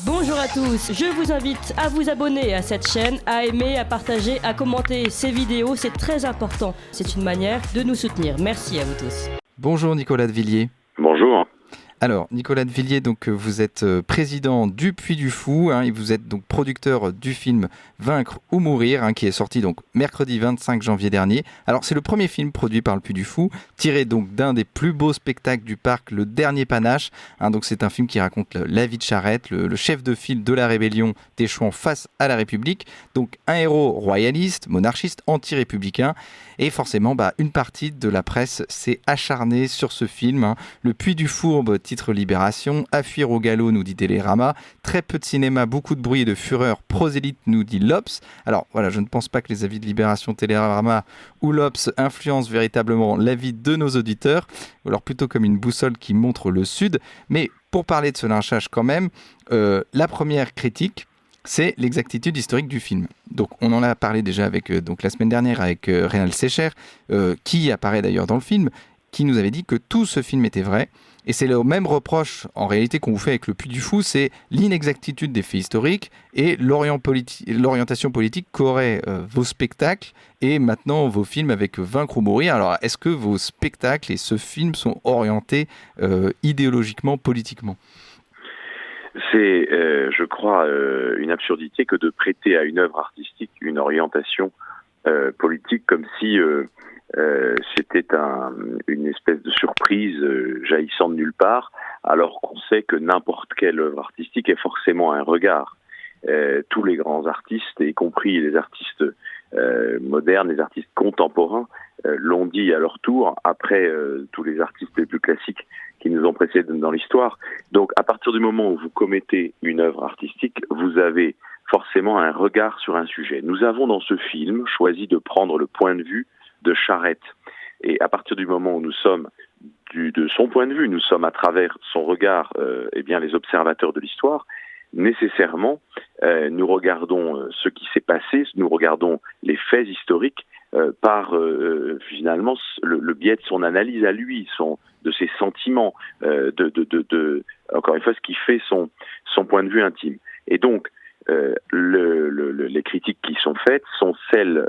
Bonjour à tous, je vous invite à vous abonner à cette chaîne, à aimer, à partager, à commenter ces vidéos, c'est très important. C'est une manière de nous soutenir. Merci à vous tous. Bonjour Nicolas de Villiers. Bonjour. Alors Nicolas de Villiers, donc vous êtes président du Puy du Fou, et vous êtes donc producteur du film Vaincre ou mourir, qui est sorti donc mercredi 25 janvier dernier. Alors c'est le premier film produit par le Puy du Fou, tiré donc d'un des plus beaux spectacles du parc, Le Dernier Panache. Donc c'est un film qui raconte la vie de Charette, le chef de file de la rébellion d'Échouan face à la République. Donc un héros royaliste, monarchiste, anti-républicain. Et forcément, une partie de la presse s'est acharnée sur ce film. Le Puy du Fourbe, titre Libération. À fuir au galop, nous dit Télérama. Très peu de cinéma, beaucoup de bruit et de fureur. Prosélyte, nous dit l'Obs. Alors voilà, je ne pense pas que les avis de Libération, Télérama ou l'Obs influencent véritablement l'avis de nos auditeurs. Ou alors plutôt comme une boussole qui montre le sud. Mais pour parler de ce lynchage quand même, la première critique, c'est l'exactitude historique du film. Donc on en a parlé déjà avec la semaine dernière avec Rénal Sécher, qui apparaît d'ailleurs dans le film, qui nous avait dit que tout ce film était vrai. Et c'est le même reproche en réalité qu'on vous fait avec le Puy du Fou, c'est l'inexactitude des faits historiques et l'orientation politique qu'auraient vos spectacles et maintenant vos films avec Vaincre ou mourir. Alors est-ce que vos spectacles et ce film sont orientés idéologiquement, politiquement ? C'est, je crois, une absurdité que de prêter à une œuvre artistique une orientation politique comme si c'était une espèce de surprise jaillissant de nulle part, alors qu'on sait que n'importe quelle œuvre artistique est forcément un regard. Tous les grands artistes, y compris les artistes modernes, les artistes contemporains, l'ont dit à leur tour, après tous les artistes les plus classiques qui nous ont précédés dans l'histoire. Donc, à partir du moment où vous commettez une œuvre artistique, vous avez forcément un regard sur un sujet. Nous avons dans ce film choisi de prendre le point de vue de Charette. Et à partir du moment où nous sommes de son point de vue, nous sommes à travers son regard, les observateurs de l'histoire, nécessairement, nous regardons ce qui s'est passé, nous regardons les faits historiques par finalement le biais de son analyse à lui, de ses sentiments, encore une fois, ce qui fait son point de vue intime. Et donc, les critiques qui sont faites sont celles,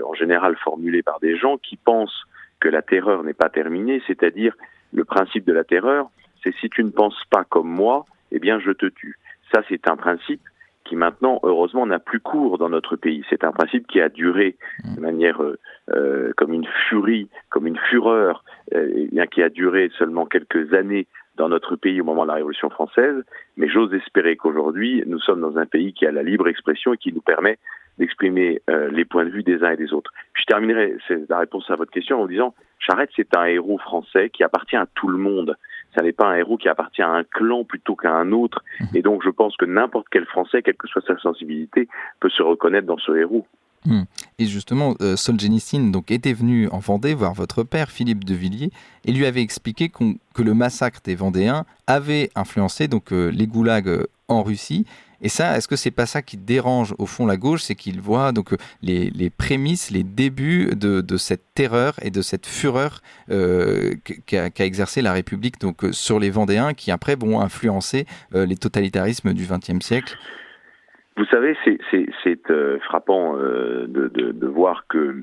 en général, formulées par des gens qui pensent que la terreur n'est pas terminée, c'est-à-dire le principe de la terreur, c'est si tu ne penses pas comme moi, eh bien je te tue. Ça, c'est un principe qui maintenant, heureusement, n'a plus cours dans notre pays. C'est un principe qui a duré de manière comme une furie, comme une fureur, qui a duré seulement quelques années dans notre pays au moment de la Révolution française. Mais j'ose espérer qu'aujourd'hui, nous sommes dans un pays qui a la libre expression et qui nous permet d'exprimer les points de vue des uns et des autres. Je terminerai la réponse à votre question en vous disant, Charette, c'est un héros français qui appartient à tout le monde. Ça n'est pas un héros qui appartient à un clan plutôt qu'à un autre. Et donc, je pense que n'importe quel Français, quelle que soit sa sensibilité, peut se reconnaître dans ce héros. Et justement, Solzhenitsyn était venu en Vendée voir votre père, Philippe de Villiers, et lui avait expliqué que le massacre des Vendéens avait influencé les goulags en Russie. Et ça, est-ce que c'est pas ça qui dérange au fond la gauche, c'est qu'il voit les prémices, les débuts de cette terreur et de cette fureur qu'a exercé la République sur les Vendéens, qui après vont influencer les totalitarismes du XXe siècle. Vous savez, c'est frappant de voir que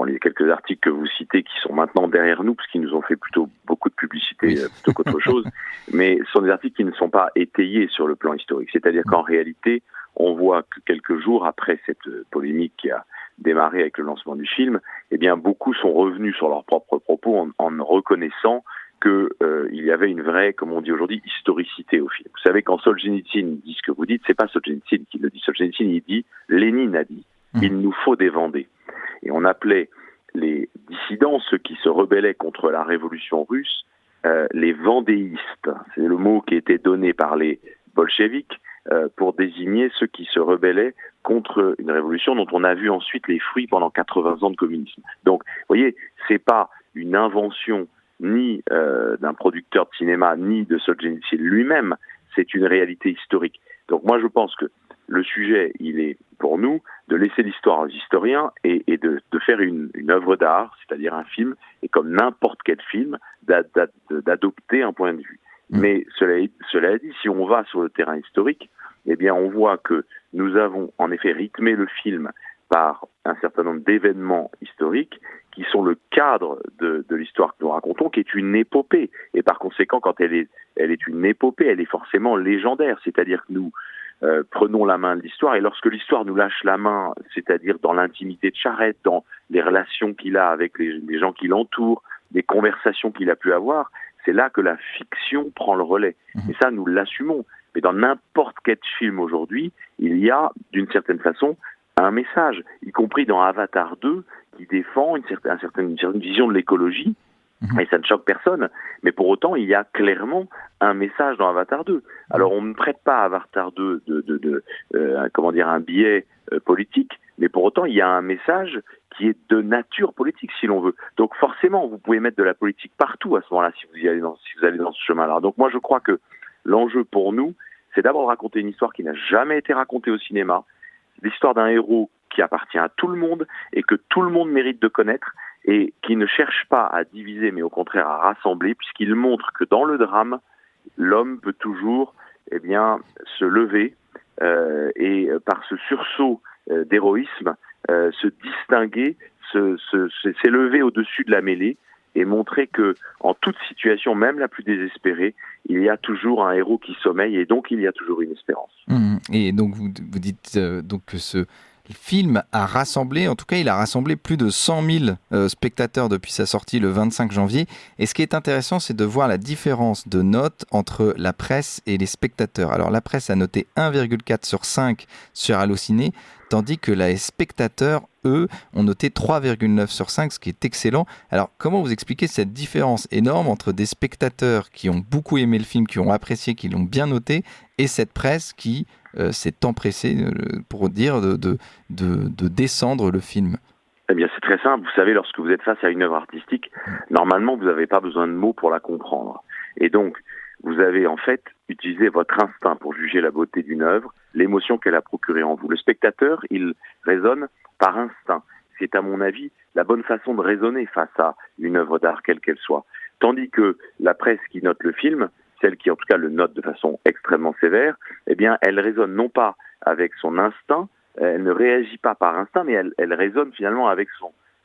les quelques articles que vous citez qui sont maintenant derrière nous, parce qu'ils nous ont fait plutôt beaucoup de publicité plutôt qu'autre chose, mais ce sont des articles qui ne sont pas étayés sur le plan historique. C'est-à-dire qu'en réalité, on voit que quelques jours après cette polémique qui a démarré avec le lancement du film, beaucoup sont revenus sur leurs propres propos en reconnaissant qu'il y avait une vraie, comme on dit aujourd'hui, historicité au film. Vous savez, quand Solzhenitsyn dit ce que vous dites, c'est pas Solzhenitsyn qui le dit. Solzhenitsyn, il dit, Lénine a dit, il nous faut des Vendées. Et on appelait les dissidents, ceux qui se rebellaient contre la révolution russe, les vendéistes. C'est le mot qui était donné par les bolcheviks pour désigner ceux qui se rebellaient contre une révolution dont on a vu ensuite les fruits pendant 80 ans de communisme. Donc, vous voyez, c'est pas une invention ni d'un producteur de cinéma, ni de Solzhenitsyn lui-même, c'est une réalité historique. Donc moi je pense que le sujet, il est pour nous de laisser l'histoire aux historiens et de faire une œuvre d'art, c'est-à-dire un film, et comme n'importe quel film, d'adopter un point de vue. Mais cela dit, si on va sur le terrain historique, eh bien, on voit que nous avons en effet rythmé le film par un certain nombre d'événements historiques qui sont le cadre de l'histoire que nous racontons, qui est une épopée. Et par conséquent, quand elle est une épopée, elle est forcément légendaire. C'est-à-dire que nous prenons la main de l'histoire, et lorsque l'histoire nous lâche la main, c'est-à-dire dans l'intimité de Charette, dans les relations qu'il a avec les gens qui l'entourent, les conversations qu'il a pu avoir, c'est là que la fiction prend le relais. Et ça, nous l'assumons. Mais dans n'importe quel film aujourd'hui, il y a, d'une certaine façon, un message, y compris dans Avatar 2, qui défend une certaine vision de l'écologie, et ça ne choque personne. Mais pour autant, il y a clairement un message dans Avatar 2. Alors, on ne prête pas à Avatar 2 un biais politique, mais pour autant, il y a un message qui est de nature politique, si l'on veut. Donc, forcément, vous pouvez mettre de la politique partout à ce moment-là, si vous allez dans ce chemin-là. Donc, moi, je crois que l'enjeu pour nous, c'est d'abord de raconter une histoire qui n'a jamais été racontée au cinéma, l'histoire d'un héros qui appartient à tout le monde et que tout le monde mérite de connaître et qui ne cherche pas à diviser, mais au contraire à rassembler, puisqu'il montre que dans le drame, l'homme peut toujours se lever et par ce sursaut d'héroïsme, se distinguer, s'élever au-dessus de la mêlée et montrer que en toute situation, même la plus désespérée, il y a toujours un héros qui sommeille et donc il y a toujours une espérance. Et donc vous dites donc que ce film a rassemblé, en tout cas il a rassemblé plus de 100 000 spectateurs depuis sa sortie le 25 janvier. Et ce qui est intéressant, c'est de voir la différence de notes entre la presse et les spectateurs. Alors la presse a noté 1,4 sur 5 sur Allociné, tandis que les spectateurs, eux, ont noté 3,9 sur 5, ce qui est excellent. Alors, comment vous expliquez cette différence énorme entre des spectateurs qui ont beaucoup aimé le film, qui ont apprécié, qui l'ont bien noté, et cette presse qui s'est empressée, pour dire, de descendre le film? Eh bien, c'est très simple. Vous savez, lorsque vous êtes face à une œuvre artistique, normalement, vous n'avez pas besoin de mots pour la comprendre. Et donc, vous avez en fait utilisé votre instinct pour juger la beauté d'une œuvre, l'émotion qu'elle a procurée en vous. Le spectateur, il raisonne par instinct. C'est à mon avis la bonne façon de raisonner face à une œuvre d'art, quelle qu'elle soit. Tandis que la presse qui note le film, celle qui en tout cas le note de façon extrêmement sévère, eh bien elle raisonne non pas avec son instinct, elle ne réagit pas par instinct, mais elle raisonne finalement avec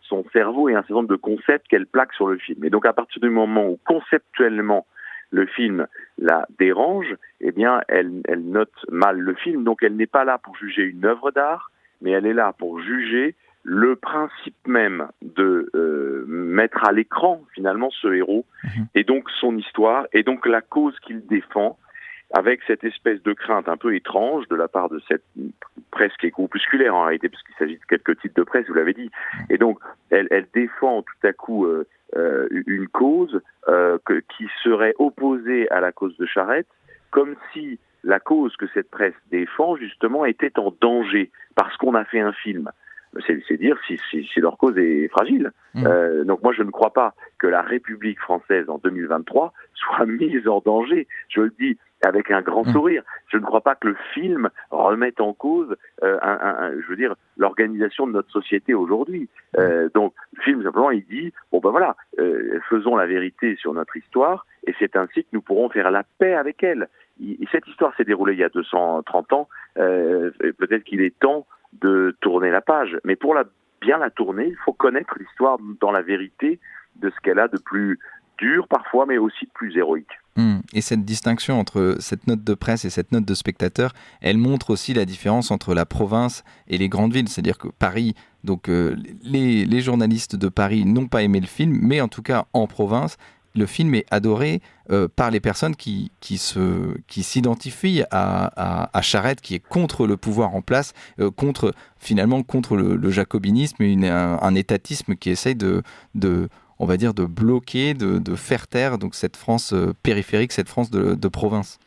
son cerveau et un certain nombre de concepts qu'elle plaque sur le film. Et donc à partir du moment où conceptuellement le film la dérange, eh bien elle note mal le film, donc elle n'est pas là pour juger une œuvre d'art, mais elle est là pour juger le principe même de mettre à l'écran finalement ce héros, et donc son histoire, et donc la cause qu'il défend, avec cette espèce de crainte un peu étrange de la part de cette presse qui est groupusculaire en réalité, parce qu'il s'agit de quelques titres de presse, vous l'avez dit, et donc elle défend tout à coup une cause qui serait opposée à la cause de Charette, comme si la cause que cette presse défend justement était en danger parce qu'on a fait un film. C'est dire si leur cause est fragile. Donc moi je ne crois pas que la République française en 2023 soit mise en danger. Je le dis avec un grand sourire. Je ne crois pas que le film remette en cause l'organisation de notre société aujourd'hui. Donc le film simplement il dit faisons la vérité sur notre histoire et c'est ainsi que nous pourrons faire la paix avec elle. Cette histoire s'est déroulée il y a 230 ans. Peut-être qu'il est temps de tourner la page. Mais pour bien la tourner, il faut connaître l'histoire dans la vérité de ce qu'elle a de plus dur parfois, mais aussi de plus héroïque. Et cette distinction entre cette note de presse et cette note de spectateur, elle montre aussi la différence entre la province et les grandes villes. C'est-à-dire que Paris, donc les journalistes de Paris n'ont pas aimé le film, mais en tout cas en province, le film est adoré par les personnes qui s'identifient à Charette, qui est contre le pouvoir en place, contre le jacobinisme et un étatisme qui essaye de bloquer, de faire taire donc cette France périphérique, cette France de province.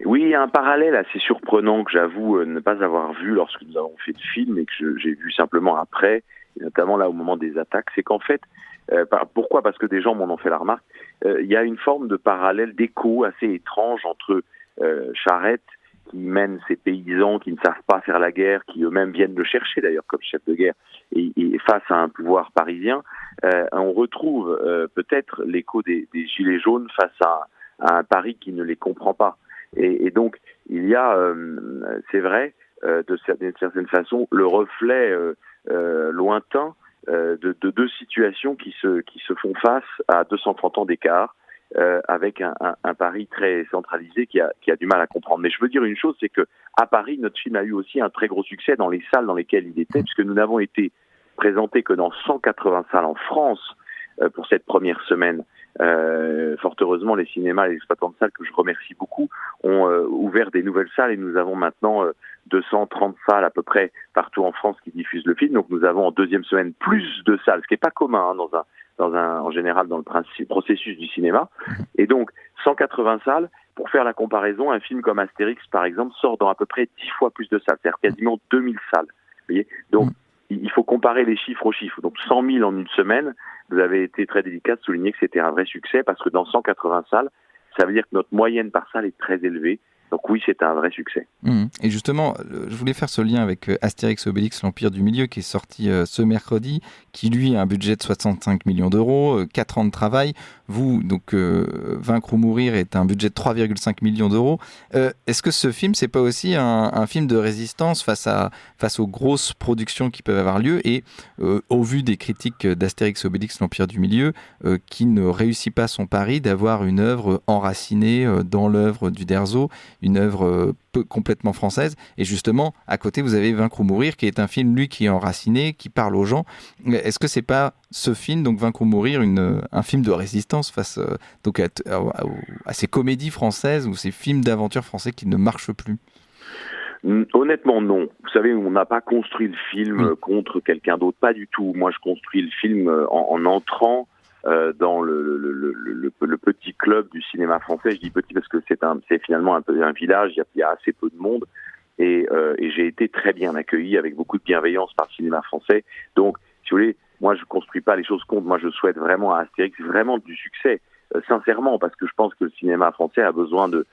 Oui, il y a un parallèle assez surprenant que j'avoue ne pas avoir vu lorsque nous avons fait le film et que j'ai vu simplement après, et notamment là au moment des attaques, c'est qu'en fait, pourquoi ? Parce que des gens m'en ont fait la remarque, il y a une forme de parallèle, d'écho assez étrange entre Charette, qui mène ces paysans qui ne savent pas faire la guerre, qui eux-mêmes viennent le chercher d'ailleurs comme chef de guerre, et face à un pouvoir parisien, on retrouve peut-être l'écho des Gilets jaunes face à un Paris qui ne les comprend pas. Et donc, il y a, c'est vrai, d'une certaine façon, le reflet lointain de deux situations qui se font face à 230 ans d'écart, avec un Paris très centralisé qui a du mal à comprendre. Mais je veux dire une chose, c'est que à Paris, notre film a eu aussi un très gros succès dans les salles dans lesquelles il était, puisque nous n'avons été présentés que dans 180 salles en France pour cette première semaine. Fort heureusement, les cinémas et les exploitants de salles, que je remercie beaucoup, ont ouvert des nouvelles salles et nous avons maintenant 230 salles à peu près partout en France qui diffusent le film. Donc nous avons en deuxième semaine plus de salles, ce qui n'est pas commun en général dans le processus du cinéma. Et donc 180 salles. Pour faire la comparaison, un film comme Astérix, par exemple, sort dans à peu près 10 fois plus de salles, c'est-à-dire quasiment 2000 salles. Vous voyez ? Donc il faut comparer les chiffres aux chiffres. Donc 100 000 en une semaine, vous avez été très délicat de souligner que c'était un vrai succès, parce que dans 180 salles, ça veut dire que notre moyenne par salle est très élevée. Donc oui, c'est un vrai succès. Et justement, je voulais faire ce lien avec Astérix Obélix, l'Empire du Milieu, qui est sorti ce mercredi, qui lui a un budget de 65 millions d'euros, 4 ans de travail. Vous, donc, Vaincre ou Mourir est un budget de 3,5 millions d'euros. Est-ce que ce film, c'est pas aussi un film de résistance face aux grosses productions qui peuvent avoir lieu, et au vu des critiques d'Astérix Obélix, l'Empire du Milieu, qui ne réussit pas son pari d'avoir une œuvre enracinée dans l'œuvre d'Uderzo, une œuvre complètement française, et justement à côté vous avez Vaincre ou Mourir, qui est un film lui qui est enraciné, qui parle aux gens. Est-ce que c'est pas ce film, donc Vaincre ou Mourir, un film de résistance face donc à ces comédies françaises ou ces films d'aventure français qui ne marchent plus? Honnêtement, non. Vous savez, on n'a pas construit le film contre quelqu'un d'autre, pas du tout. Moi, je construis le film en entrant dans le petit club du cinéma français. Je dis petit parce que c'est finalement un village, il y a assez peu de monde, et j'ai été très bien accueilli avec beaucoup de bienveillance par le cinéma français. Donc, si vous voulez, moi je construis pas les choses contre. Moi je souhaite vraiment à Astérix vraiment du succès, sincèrement, parce que je pense que le cinéma français a besoin de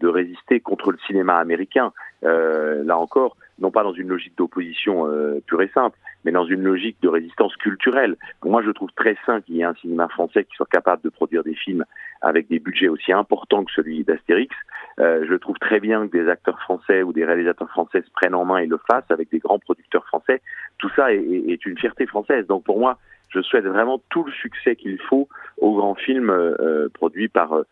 résister contre le cinéma américain. Là encore, non pas dans une logique d'opposition pure et simple, mais dans une logique de résistance culturelle. Pour moi, je trouve très sain qu'il y ait un cinéma français qui soit capable de produire des films avec des budgets aussi importants que celui d'Astérix. Je trouve très bien que des acteurs français ou des réalisateurs français se prennent en main et le fassent avec des grands producteurs français. Tout ça est une fierté française. Donc pour moi, je souhaite vraiment tout le succès qu'il faut aux grands films produits par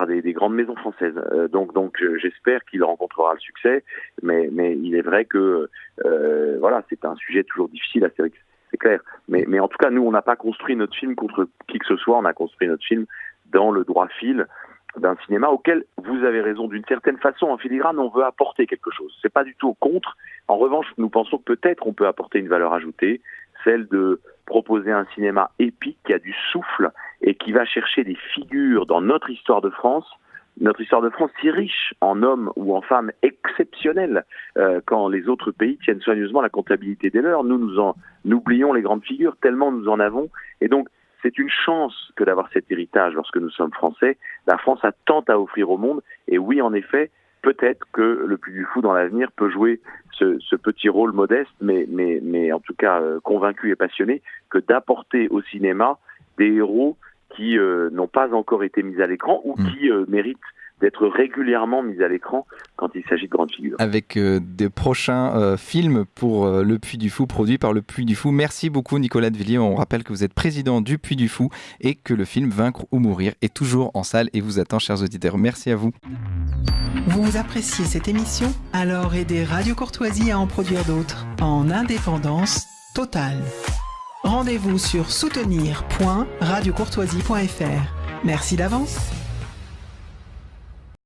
des grandes maisons françaises. Donc j'espère qu'il rencontrera le succès, mais il est vrai que voilà, c'est un sujet toujours difficile, Astérix, c'est clair. Mais en tout cas, nous, on n'a pas construit notre film contre qui que ce soit, on a construit notre film dans le droit fil d'un cinéma auquel, vous avez raison, d'une certaine façon, en filigrane, on veut apporter quelque chose. C'est pas du tout contre. En revanche, nous pensons que peut-être on peut apporter une valeur ajoutée, celle de proposer un cinéma épique qui a du souffle et qui va chercher des figures dans notre histoire de France. Notre histoire de France si riche en hommes ou en femmes exceptionnels, quand les autres pays tiennent soigneusement la comptabilité des leurs. Nous oublions les grandes figures tellement nous en avons. Et donc, c'est une chance que d'avoir cet héritage lorsque nous sommes français. La France a tant à offrir au monde. Et oui, en effet, peut-être que le Puy du Fou dans l'avenir peut jouer ce petit rôle modeste, mais en tout cas convaincu et passionné, que d'apporter au cinéma des héros qui n'ont pas encore été mis à l'écran ou qui méritent d'être régulièrement mis à l'écran quand il s'agit de grandes figures. Avec des prochains films pour le Puy du Fou, produits par le Puy du Fou. Merci beaucoup Nicolas de Villiers. On rappelle que vous êtes président du Puy du Fou et que le film Vaincre ou Mourir est toujours en salle et vous attend, chers auditeurs. Merci à vous. Vous appréciez cette émission? Alors aidez Radio Courtoisie à en produire d'autres en indépendance totale. Rendez-vous sur soutenir.radiocourtoisie.fr. Merci d'avance.